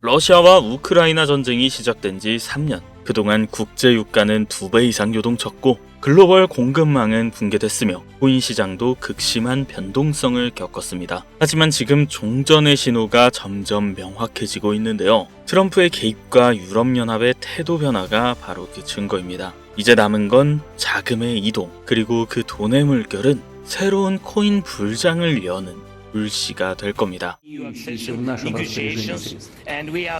러시아와 우크라이나 전쟁이 시작된 지 3년. 그동안 국제 유가는 2배 이상 요동쳤고 글로벌 공급망은 붕괴됐으며 코인 시장도 극심한 변동성을 겪었습니다. 하지만 지금 종전의 신호가 점점 명확해지고 있는데요. 트럼프의 개입과 유럽연합의 태도 변화가 바로 그 증거입니다. 이제 남은 건 자금의 이동, 그리고 그 돈의 물결은 새로운 코인 불장을 여는 불씨가 될 겁니다.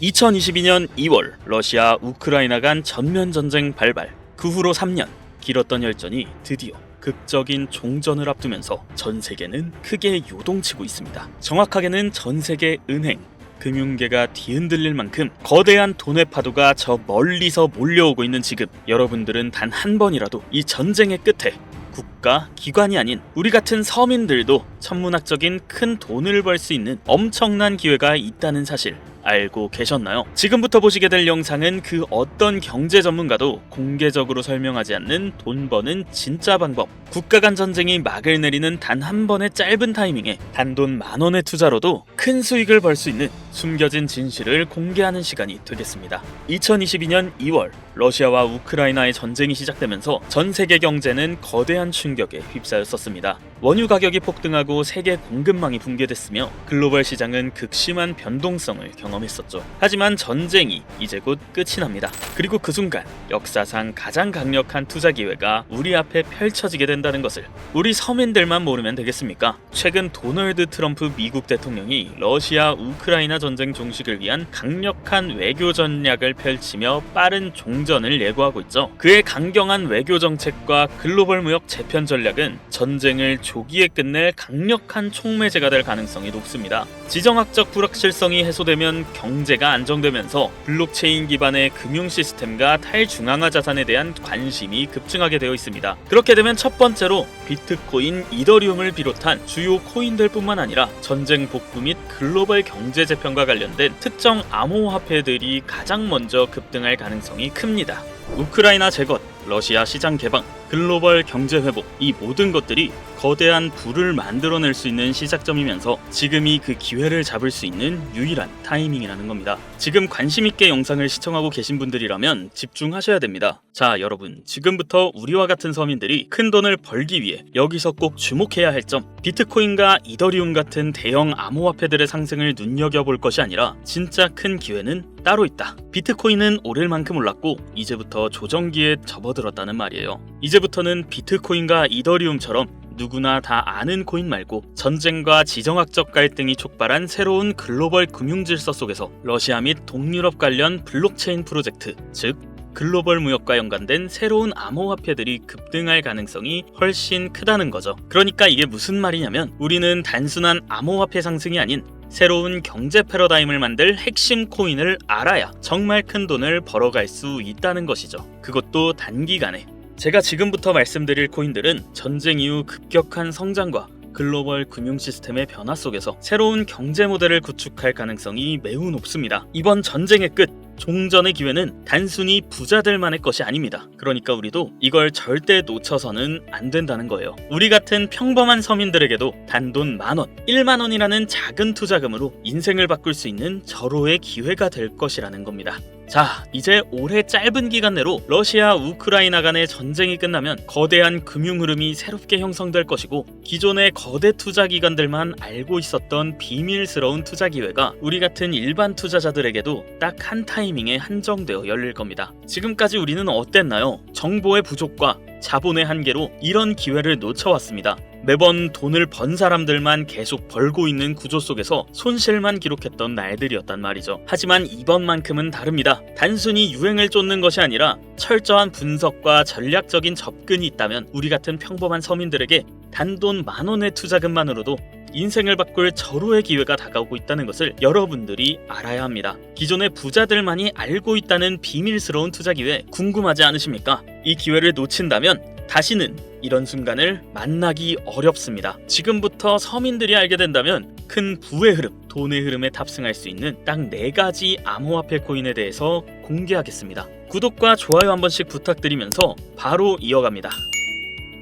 2022년 2월 러시아 우크라이나 간 전면 전쟁 발발. 그 후로 3년 길었던 열전이 드디어 극적인 종전을 앞두면서 전 세계는 크게 요동치고 있습니다. 정확하게는 전 세계 은행, 금융계가 뒤흔들릴 만큼 거대한 돈의 파도가 저 멀리서 몰려오고 있는 지금, 여러분들은 단 한 번이라도 이 전쟁의 끝에 국가, 기관이 아닌 우리 같은 서민들도 천문학적인 큰 돈을 벌 수 있는 엄청난 기회가 있다는 사실 알고 계셨나요? 지금부터 보시게 될 영상은 그 어떤 경제 전문가도 공개적으로 설명하지 않는 돈 버는 진짜 방법. 국가 간 전쟁이 막을 내리는 단 한 번의 짧은 타이밍에 단돈 10,000원의 투자로도 큰 수익을 벌 수 있는 숨겨진 진실을 공개하는 시간이 되겠습니다. 2022년 2월 러시아와 우크라이나의 전쟁이 시작되면서 전 세계 경제는 거대한 충격에 휩싸였었습니다. 원유 가격이 폭등하고 세계 공급망이 붕괴됐으며 글로벌 시장은 극심한 변동성을 경험했었죠. 하지만 전쟁이 이제 곧 끝이 납니다. 그리고 그 순간 역사상 가장 강력한 투자 기회가 우리 앞에 펼쳐지게 된다는 것을 우리 서민들만 모르면 되겠습니까? 최근 도널드 트럼프 미국 대통령이 러시아 우크라이나 전쟁 종식을 위한 강력한 외교 전략을 펼치며 빠른 종전을 예고하고 있죠. 그의 강경한 외교 정책과 글로벌 무역 재편 전략은 전쟁을 조기에 끝낼 강력한 촉매제가 될 가능성이 높습니다. 지정학적 불확실성이 해소되면 경제가 안정되면서 블록체인 기반의 금융 시스템과 탈중앙화 자산에 대한 관심이 급증하게 되어 있습니다. 그렇게 되면 첫 번째로 비트코인, 이더리움을 비롯한 주요 코인들 뿐만 아니라 전쟁 복구 및 글로벌 경제 재편과 관련된 특정 암호화폐들이 가장 먼저 급등할 가능성이 큽니다. 우크라이나 재건, 러시아 시장 개방, 글로벌 경제 회복, 이 모든 것들이 거대한 부를 만들어낼 수 있는 시작점이면서 지금이 그 기회를 잡을 수 있는 유일한 타이밍이라는 겁니다. 지금 관심있게 영상을 시청하고 계신 분들이라면 집중하셔야 됩니다. 자, 여러분, 지금부터 우리와 같은 서민들이 큰 돈을 벌기 위해 여기서 꼭 주목해야 할 점, 비트코인과 이더리움 같은 대형 암호화폐들의 상승을 눈여겨볼 것이 아니라 진짜 큰 기회는 따로 있다. 비트코인은 오를 만큼 올랐고 이제부터 조정기에 접어들었다는 말이에요. 이제부터는 비트코인과 이더리움처럼 누구나 다 아는 코인 말고 전쟁과 지정학적 갈등이 촉발한 새로운 글로벌 금융 질서 속에서 러시아 및 동유럽 관련 블록체인 프로젝트, 즉 글로벌 무역과 연관된 새로운 암호화폐들이 급등할 가능성이 훨씬 크다는 거죠. 그러니까 이게 무슨 말이냐면 우리는 단순한 암호화폐 상승이 아닌 새로운 경제 패러다임을 만들 핵심 코인을 알아야 정말 큰 돈을 벌어갈 수 있다는 것이죠. 그것도 단기간에. 제가 지금부터 말씀드릴 코인들은 전쟁 이후 급격한 성장과 글로벌 금융 시스템의 변화 속에서 새로운 경제 모델을 구축할 가능성이 매우 높습니다. 이번 전쟁의 끝, 종전의 기회는 단순히 부자들만의 것이 아닙니다. 그러니까 우리도 이걸 절대 놓쳐서는 안 된다는 거예요. 우리 같은 평범한 서민들에게도 단돈 10,000원, 10,000원이라는 작은 투자금으로 인생을 바꿀 수 있는 절호의 기회가 될 것이라는 겁니다. 자, 이제 올해 짧은 기간 내로 러시아, 우크라이나 간의 전쟁이 끝나면 거대한 금융 흐름이 새롭게 형성될 것이고 기존의 거대 투자 기관들만 알고 있었던 비밀스러운 투자 기회가 우리 같은 일반 투자자들에게도 딱 한 타이밍에 한정되어 열릴 겁니다. 지금까지 우리는 어땠나요? 정보의 부족과 자본의 한계로 이런 기회를 놓쳐왔습니다. 매번 돈을 번 사람들만 계속 벌고 있는 구조 속에서 손실만 기록했던 날들이었단 말이죠. 하지만 이번만큼은 다릅니다. 단순히 유행을 쫓는 것이 아니라 철저한 분석과 전략적인 접근이 있다면 우리 같은 평범한 서민들에게 단돈 10,000원의 투자금만으로도 인생을 바꿀 절호의 기회가 다가오고 있다는 것을 여러분들이 알아야 합니다. 기존의 부자들만이 알고 있다는 비밀스러운 투자 기회 궁금하지 않으십니까? 이 기회를 놓친다면 다시는 이런 순간을 만나기 어렵습니다. 지금부터 서민들이 알게 된다면 큰 부의 흐름, 돈의 흐름에 탑승할 수 있는 딱 4가지 암호화폐 코인에 대해서 공개하겠습니다. 구독과 좋아요 한 번씩 부탁드리면서 바로 이어갑니다.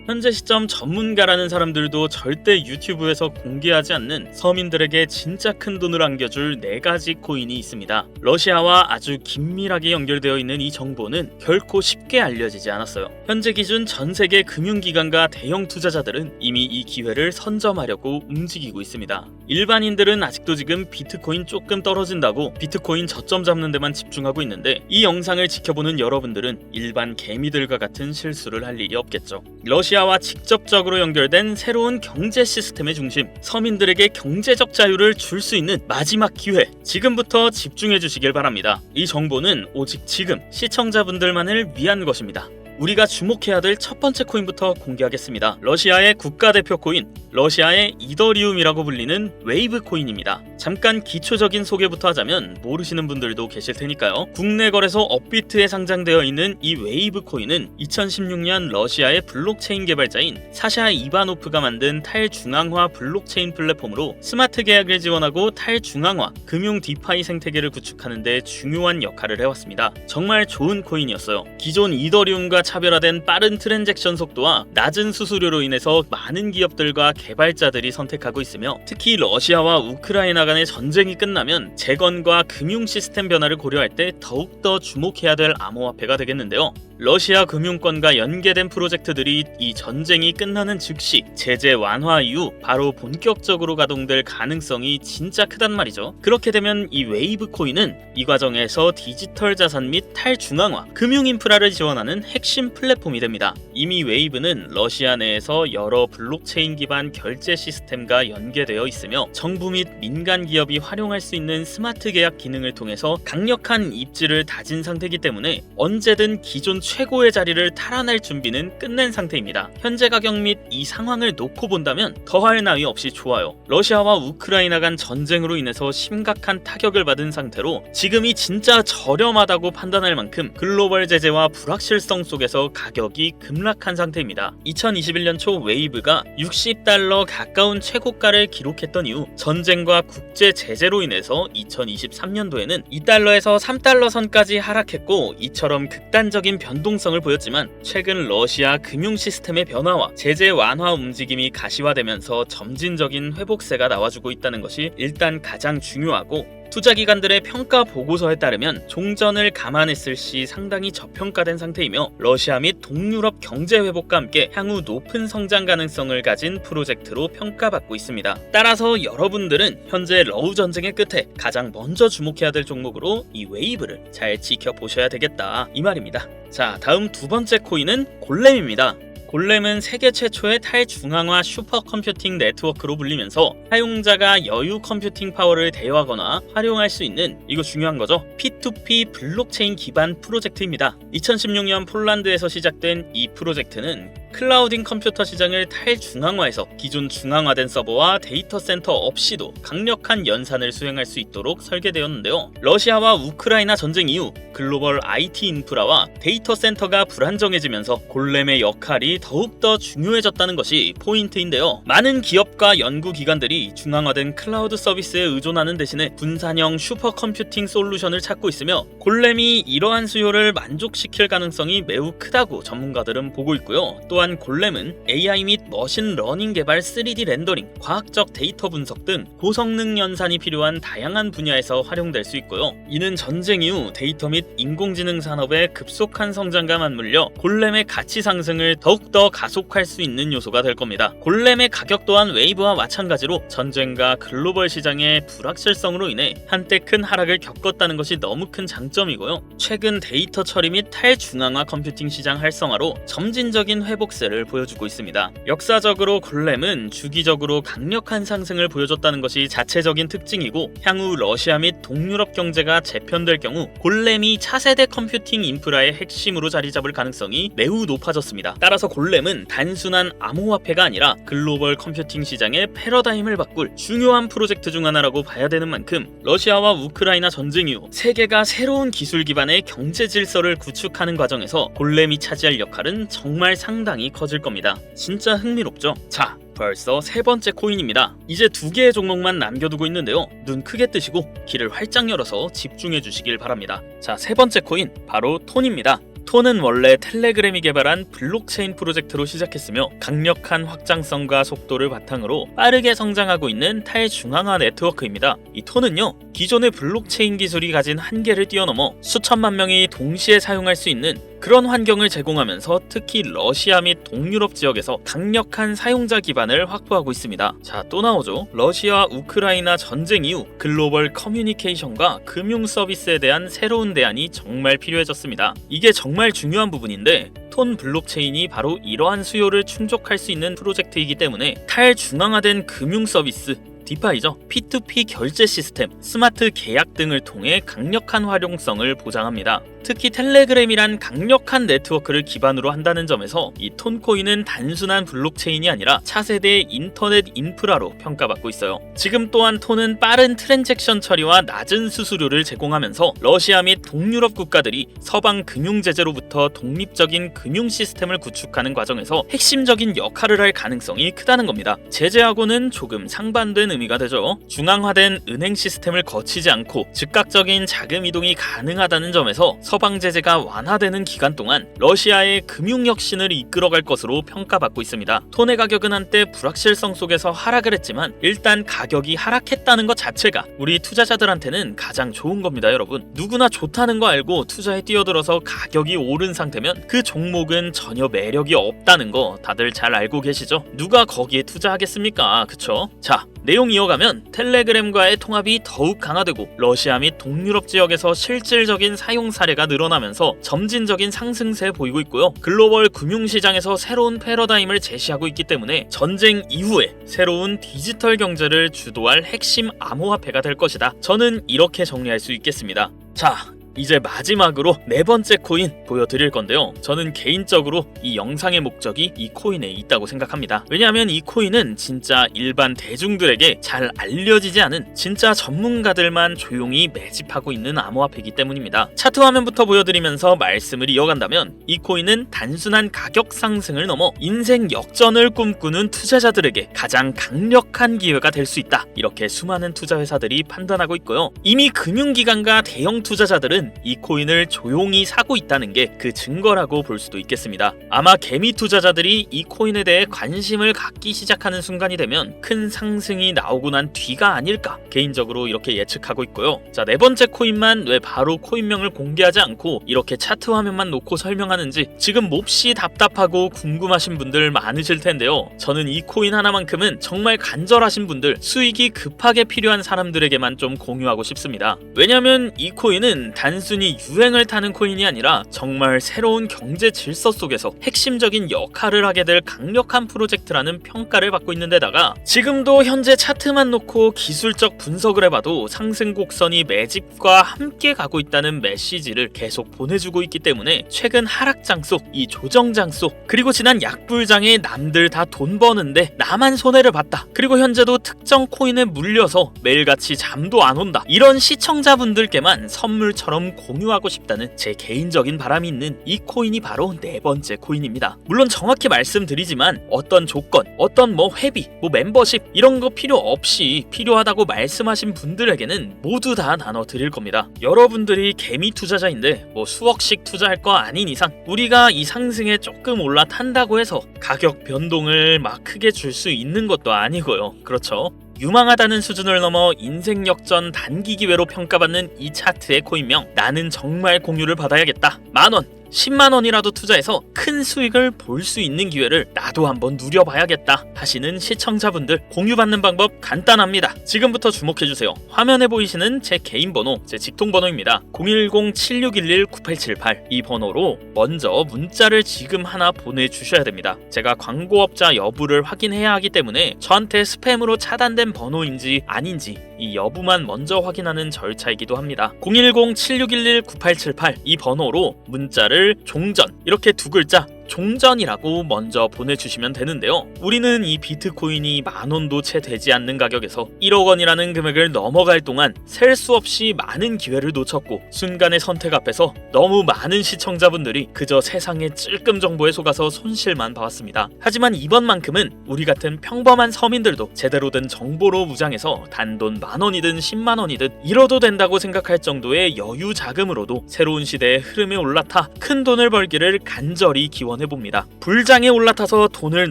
현재 시점 전문가라는 사람들도 절대 유튜브에서 공개하지 않는 서민들에게 진짜 큰 돈을 안겨줄 4가지 코인이 있습니다. 러시아와 아주 긴밀하게 연결되어 있는 이 정보는 결코 쉽게 알려지지 않았어요. 현재 기준 전 세계 금융기관과 대형 투자자들은 이미 이 기회를 선점하려고 움직이고 있습니다. 일반인들은 아직도 지금 비트코인 조금 떨어진다고 비트코인 저점 잡는 데만 집중하고 있는데, 이 영상을 지켜보는 여러분들은 일반 개미들과 같은 실수를 할 일이 없겠죠. 러시아와 직접적으로 연결된 새로운 경제 시스템의 중심, 서민들에게 경제적 자유를 줄 수 있는 마지막 기회, 지금부터 집중해 주시길 바랍니다. 이 정보는 오직 지금 시청자분들만을 위한 것입니다. 우리가 주목해야 될 첫 번째 코인부터 공개하겠습니다. 러시아의 국가대표 코인, 러시아의 이더리움이라고 불리는 웨이브 코인입니다. 잠깐 기초적인 소개부터 하자면 모르시는 분들도 계실 테니까요. 국내 거래소 업비트에 상장되어 있는 이 웨이브 코인은 2016년 러시아의 블록체인 개발자인 사샤 이바노프가 만든 탈중앙화 블록체인 플랫폼으로 스마트 계약을 지원하고 탈중앙화, 금융 디파이 생태계를 구축하는 데 중요한 역할을 해왔습니다. 정말 좋은 코인이었어요. 기존 이더리움과 차별화된 빠른 트랜잭션 속도와 낮은 수수료로 인해서 많은 기업들과 개발자들이 선택하고 있으며, 특히 러시아와 우크라이나 간의 전쟁이 끝나면 재건과 금융 시스템 변화를 고려할 때 더욱더 주목해야 될 암호화폐가 되겠는데요. 러시아 금융권과 연계된 프로젝트들이 이 전쟁이 끝나는 즉시 제재 완화 이후 바로 본격적으로 가동될 가능성이 진짜 크단 말이죠. 그렇게 되면 이 웨이브 코인은 이 과정에서 디지털 자산 및 탈중앙화, 금융 인프라를 지원하는 핵심 플랫폼이 됩니다. 이미 웨이브는 러시아 내에서 여러 블록체인 기반 결제 시스템과 연계되어 있으며, 정부 및 민간 기업이 활용할 수 있는 스마트 계약 기능을 통해서 강력한 입지를 다진 상태이기 때문에 언제든 기존 최고의 자리를 탈환할 준비는 끝낸 상태입니다. 현재 가격 및 이 상황을 놓고 본다면 더할 나위 없이 좋아요. 러시아와 우크라이나 간 전쟁으로 인해서 심각한 타격을 받은 상태로 지금이 진짜 저렴하다고 판단할 만큼 글로벌 제재와 불확실성 속에서 가격이 급락한 상태입니다. 2021년 초 웨이브가 60달러 가까운 최고가를 기록했던 이후 전쟁과 국제 제재로 인해서 2023년도에는 2달러에서 3달러 선까지 하락했고, 이처럼 극단적인 변동성을 보였지만 최근 러시아 금융 시스템의 변화와 제재 완화 움직임이 가시화되면서 점진적인 회복세가 나와주고 있다는 것이 일단 가장 중요하고, 투자기관들의 평가 보고서에 따르면 종전을 감안했을 시 상당히 저평가된 상태이며, 러시아 및 동유럽 경제 회복과 함께 향후 높은 성장 가능성을 가진 프로젝트로 평가받고 있습니다. 따라서 여러분들은 현재 러우 전쟁의 끝에 가장 먼저 주목해야 될 종목으로 이 웨이브를 잘 지켜보셔야 되겠다, 이 말입니다. 자, 다음 두 번째 코인은 골렘입니다. 골렘은 세계 최초의 탈중앙화 슈퍼컴퓨팅 네트워크로 불리면서 사용자가 여유 컴퓨팅 파워를 대여하거나 활용할 수 있는, 이거 중요한 거죠, P2P 블록체인 기반 프로젝트입니다. 2016년 폴란드에서 시작된 이 프로젝트는 클라우딩 컴퓨터 시장을 탈중앙화해서 기존 중앙화된 서버와 데이터 센터 없이도 강력한 연산을 수행할 수 있도록 설계되었는데요. 러시아와 우크라이나 전쟁 이후 글로벌 IT 인프라와 데이터 센터가 불안정해지면서 골렘의 역할이 더욱더 중요해졌다는 것이 포인트인데요. 많은 기업과 연구기관들이 중앙화된 클라우드 서비스에 의존하는 대신에 분산형 슈퍼컴퓨팅 솔루션을 찾고 있으며, 골렘이 이러한 수요를 만족시킬 가능성이 매우 크다고 전문가들은 보고 있고요. 또한 골렘은 AI 및 머신러닝 개발 3D 렌더링, 과학적 데이터 분석 등 고성능 연산이 필요한 다양한 분야에서 활용될 수 있고요. 이는 전쟁 이후 데이터 및 인공지능 산업의 급속한 성장과 맞물려 골렘의 가치 상승을 더욱더 가속할 수 있는 요소가 될 겁니다. 골렘의 가격 또한 웨이브와 마찬가지로 전쟁과 글로벌 시장의 불확실성으로 인해 한때 큰 하락을 겪었다는 것이 너무 큰 장점이고요. 최근 데이터 처리 및 탈중앙화 컴퓨팅 시장 활성화로 점진적인 회복세를 보여주고 있습니다. 역사적으로 골렘은 주기적으로 강력한 상승을 보여줬다는 것이 자체적인 특징이고, 향후 러시아 및 동유럽 경제가 재편될 경우 골렘이 차세대 컴퓨팅 인프라의 핵심으로 자리 잡을 가능성이 매우 높아졌습니다. 따라서 골렘은 단순한 암호화폐가 아니라 글로벌 컴퓨팅 시장의 패러다임을 바꿀 중요한 프로젝트 중 하나라고 봐야 되는 만큼, 러시아와 우크라이나 전쟁 이후 세계가 새로운 기술 기반의 경제 질서를 구축하는 과정에서 골렘이 차지할 역할은 정말 상당히 커질 겁니다. 진짜 흥미롭죠? 자, 벌써 세 번째 코인입니다. 이제 2개의 종목만 남겨두고 있는데요. 눈 크게 뜨시고 귀를 활짝 열어서 집중해 주시길 바랍니다. 자, 세 번째 코인 바로 톤입니다. 톤은 원래 텔레그램이 개발한 블록체인 프로젝트로 시작했으며 강력한 확장성과 속도를 바탕으로 빠르게 성장하고 있는 탈중앙화 네트워크입니다. 이 톤은요, 기존의 블록체인 기술이 가진 한계를 뛰어넘어 수천만 명이 동시에 사용할 수 있는 그런 환경을 제공하면서 특히 러시아 및 동유럽 지역에서 강력한 사용자 기반을 확보하고 있습니다. 자, 또 나오죠. 러시아 우크라이나 전쟁 이후 글로벌 커뮤니케이션과 금융 서비스에 대한 새로운 대안이 정말 필요해졌습니다. 이게 정말 중요한 부분인데 톤 블록체인이 바로 이러한 수요를 충족할 수 있는 프로젝트이기 때문에 탈중앙화된 금융 서비스, 디파이죠. P2P 결제 시스템, 스마트 계약 등을 통해 강력한 활용성을 보장합니다. 특히 텔레그램이란 강력한 네트워크를 기반으로 한다는 점에서 이 톤코인은 단순한 블록체인이 아니라 차세대 인터넷 인프라로 평가받고 있어요. 지금 또한 톤은 빠른 트랜잭션 처리와 낮은 수수료를 제공하면서 러시아 및 동유럽 국가들이 서방 금융 제재로부터 독립적인 금융 시스템을 구축하는 과정에서 핵심적인 역할을 할 가능성이 크다는 겁니다. 제재하고는 조금 상반된 의미가 되죠. 중앙화된 은행 시스템을 거치지 않고 즉각적인 자금 이동이 가능하다는 점에서 서방 제재가 완화되는 기간 동안 러시아의 금융 혁신을 이끌어갈 것으로 평가받고 있습니다. 톤의 가격은 한때 불확실성 속에서 하락을 했지만 일단 가격이 하락했다는 것 자체가 우리 투자자들한테는 가장 좋은 겁니다, 여러분. 누구나 좋다는 거 알고 투자에 뛰어들어서 가격이 오른 상태면 그 종목은 전혀 매력이 없다는 거 다들 잘 알고 계시죠? 누가 거기에 투자하겠습니까? 그쵸? 자, 내용 이어가면 텔레그램과의 통합이 더욱 강화되고 러시아 및 동유럽 지역에서 실질적인 사용 사례가 늘어나면서 점진적인 상승세 보이고 있고요. 글로벌 금융시장에서 새로운 패러다임을 제시하고 있기 때문에 전쟁 이후에 새로운 디지털 경제를 주도할 핵심 암호화폐가 될 것이다. 저는 이렇게 정리할 수 있겠습니다. 자, 이제 마지막으로 네 번째 코인 보여드릴 건데요. 저는 개인적으로 이 영상의 목적이 이 코인에 있다고 생각합니다. 왜냐하면 이 코인은 진짜 일반 대중들에게 잘 알려지지 않은 진짜 전문가들만 조용히 매집하고 있는 암호화폐이기 때문입니다. 차트 화면부터 보여드리면서 말씀을 이어간다면 이 코인은 단순한 가격 상승을 넘어 인생 역전을 꿈꾸는 투자자들에게 가장 강력한 기회가 될 수 있다. 이렇게 수많은 투자 회사들이 판단하고 있고요. 이미 금융기관과 대형 투자자들은 이 코인을 조용히 사고 있다는 게 그 증거라고 볼 수도 있겠습니다. 아마 개미 투자자들이 이 코인에 대해 관심을 갖기 시작하는 순간이 되면 큰 상승이 나오고 난 뒤가 아닐까 개인적으로 이렇게 예측하고 있고요. 자, 네 번째 코인만 왜 바로 코인명을 공개하지 않고 이렇게 차트 화면만 놓고 설명하는지 지금 몹시 답답하고 궁금하신 분들 많으실 텐데요. 저는 이 코인 하나만큼은 정말 간절하신 분들, 수익이 급하게 필요한 사람들에게만 좀 공유하고 싶습니다. 왜냐면 이 코인은 단순히 유행을 타는 코인이 아니라 정말 새로운 경제 질서 속에서 핵심적인 역할을 하게 될 강력한 프로젝트라는 평가를 받고 있는 데다가 지금도 현재 차트만 놓고 기술적 분석을 해봐도 상승 곡선이 매집과 함께 가고 있다는 메시지를 계속 보내주고 있기 때문에 최근 하락장 속, 이 조정장 속, 그리고 지난 약불장에 남들 다 돈 버는데 나만 손해를 봤다, 그리고 현재도 특정 코인에 물려서 매일같이 잠도 안 온다, 이런 시청자분들께만 선물처럼 공유하고 싶다는 제 개인적인 바람이 있는 이 코인이 바로 네 번째 코인입니다. 물론 정확히 말씀드리지만 어떤 조건, 어떤 회비, 멤버십 이런 거 필요 없이 필요하다고 말씀하신 분들에게는 모두 다 나눠 드릴 겁니다. 여러분들이 개미 투자자인데 수억씩 투자할 거 아닌 이상 우리가 이 상승에 조금 올라탄다고 해서 가격 변동을 막 크게 줄 수 있는 것도 아니고요. 그렇죠? 유망하다는 수준을 넘어 인생 역전 단기 기회로 평가받는 이 차트의 코인명, 나는 정말 공유를 받아야겠다. 10,000원, 10만원이라도 투자해서 큰 수익을 볼 수 있는 기회를 나도 한번 누려봐야겠다 하시는 시청자분들, 공유받는 방법 간단합니다. 지금부터 주목해주세요. 화면에 보이시는 제 개인 번호, 제 직통번호입니다. 010-7611-9878, 이 번호로 먼저 문자를 지금 하나 보내주셔야 됩니다. 제가 광고업자 여부를 확인해야 하기 때문에 저한테 스팸으로 차단된 번호인지 아닌지 이 여부만 먼저 확인하는 절차이기도 합니다. 010-7611-9878, 이 번호로 문자를 종전, 이렇게 두 글자 종전이라고 먼저 보내주시면 되는데요. 우리는 이 비트코인이 10,000원도 채 되지 않는 가격에서 1억 원이라는 금액을 넘어갈 동안 셀 수 없이 많은 기회를 놓쳤고, 순간의 선택 앞에서 너무 많은 시청자분들이 그저 세상의 찔끔 정보에 속아서 손실만 봐왔습니다. 하지만 이번만큼은 우리 같은 평범한 서민들도 제대로 된 정보로 무장해서 단돈 10,000원이든 100,000원이든 잃어도 된다고 생각할 정도의 여유 자금으로도 새로운 시대의 흐름에 올라타 큰 돈을 벌기를 간절히 기원해봅니다. 불장에 올라타서 돈을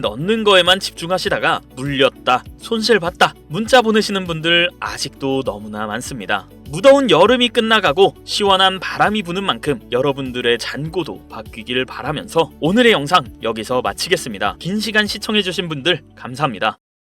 넣는 거에만 집중하시다가 물렸다, 손실봤다 문자 보내시는 분들 아직도 너무나 많습니다. 무더운 여름이 끝나가고 시원한 바람이 부는 만큼 여러분들의 잔고도 바뀌길 바라면서 오늘의 영상 여기서 마치겠습니다. 긴 시간 시청해주신 분들 감사합니다.